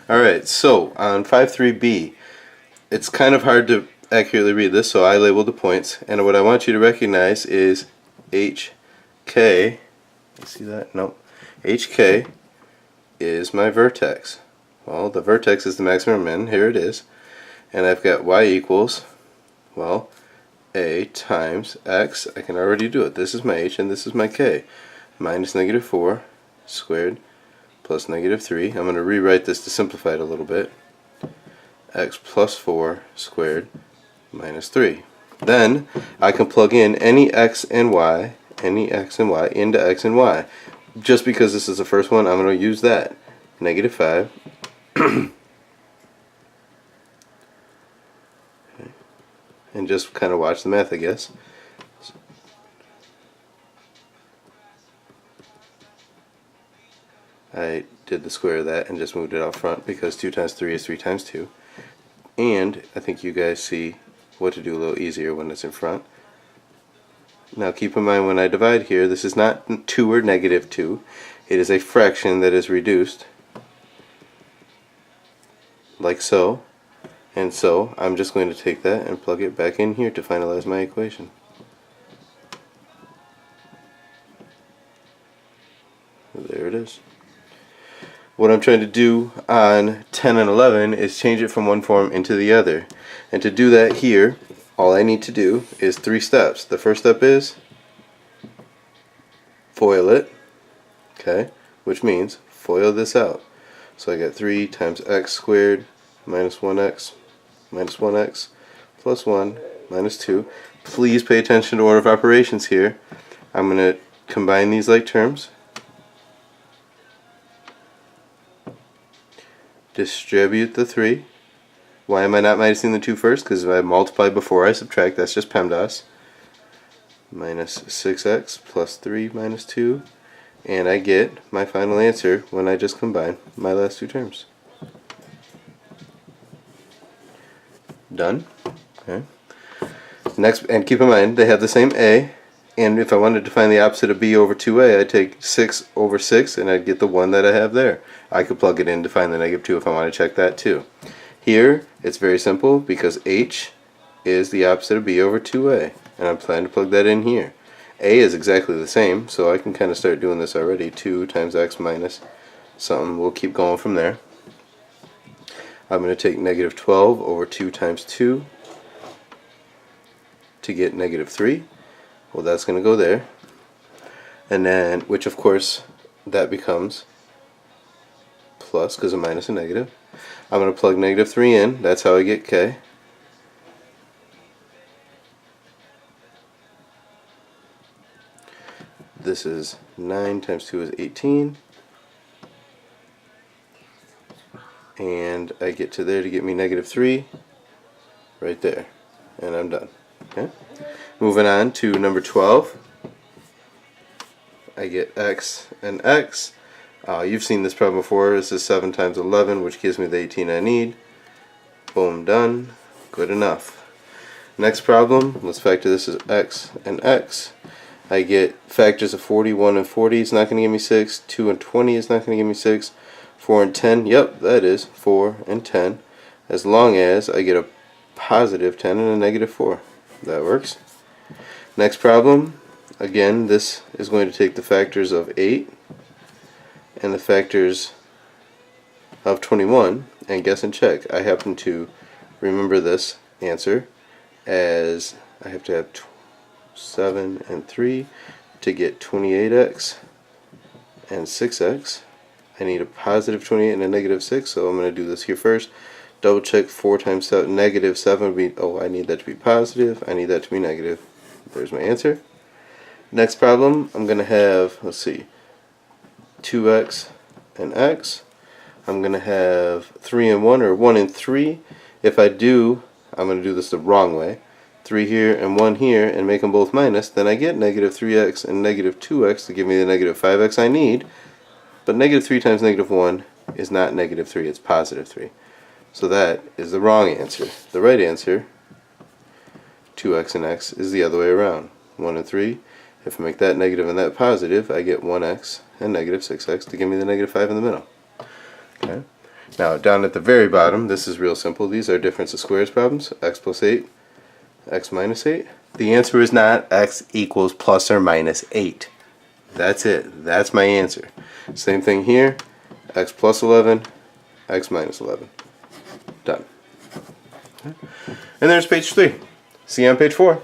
Alright, so on 5.3b, it's kind of hard to accurately read this, so I labeled the points. And what I want you to recognize is HK. You see that? Nope. HK is my vertex. Well, the vertex is the maximum min. Here it is. And I've got y equals, well, a times x. I can already do it. This is my h and this is my k. Minus negative 4 squared plus negative 3. I'm going to rewrite this to simplify it a little bit. X plus 4 squared minus 3. Then I can plug in any x and y into x and y. Just because this is the first one, I'm going to use that. Negative 5 and just kind of watch the math, I guess. I did the square of that and just moved it out front because 2 times 3 is 3 times 2. And I think you guys see what to do a little easier when it's in front. Now keep in mind when I divide here, this is not 2 or negative 2. It is a fraction that is reduced, like so. And so I'm just going to take that and plug it back in here to finalize my equation. There it is. What I'm trying to do on 10 and 11 is change it from one form into the other. And to do that here, all I need to do is 3 steps. The first step is FOIL it, okay, which means FOIL this out. So I got 3 times x squared minus 1x plus 1 minus 2. Please pay attention to order of operations here. I'm going to combine these like terms. Distribute the 3. Why am I not minusing the 2 first? Because if I multiply before I subtract, that's just PEMDAS. Minus 6x plus 3 minus 2. And I get my final answer when I just combine my last 2 terms. Done. Okay. Next, and keep in mind, they have the same a. And if I wanted to find the opposite of b over 2a, I'd take 6 over 6 and I'd get the 1 that I have there. I could plug it in to find the negative 2 if I want to check that too. Here, it's very simple because h is the opposite of b over 2a. And I'm planning to plug that in here. A is exactly the same, so I can kind of start doing this already. 2 times x minus something. We'll keep going from there. I'm going to take negative 12 over 2 times 2 to get negative 3. Well, that's going to go there. And then, which of course, that becomes plus because of minus and negative. I'm going to plug negative 3 in. That's how I get k. This is 9 times 2 is 18. And I get to there to get me negative 3 right there. And I'm done. Okay. Moving on to number 12. I get x and x. You've seen this problem before. This is 7 times 11, which gives me the 18 I need. Boom, done. Good enough. Next problem, let's factor this as x and x. I get factors of 40, 1 and 40 is not going to give me 6. 2 and 20 is not going to give me 6. 4 and 10, yep, that is 4 and 10. As long as I get a positive 10 and a negative 4. That works. Next problem, again, this is going to take the factors of 8 and the factors of 21 and guess and check. I happen to remember this answer as I have to have 7 and 3 to get 28x and 6x. I need a positive 28 and a negative 6, so I'm going to do this here first. Double check 4 times 7, negative 7 would be, oh, I need that to be positive, I need that to be negative. There's my answer. Next problem, I'm going to have, let's see, 2x and x. I'm going to have 3 and 1, or 1 and 3. If I do, I'm going to do this the wrong way. 3 here and 1 here, and make them both minus, then I get negative 3x and negative 2x to give me the negative 5x I need. But negative 3 times negative 1 is not negative 3, it's positive 3. So that is the wrong answer. The right answer, 2x and x, is the other way around. 1 and 3. If I make that negative and that positive, I get 1x and negative 6x to give me the negative 5 in the middle. Okay. Now down at the very bottom, this is real simple. These are difference of squares problems. X plus 8, x minus 8. The answer is not x equals plus or minus 8. That's it. That's my answer. Same thing here. X plus 11, x minus 11. Done. And there's page 3. See you on page 4.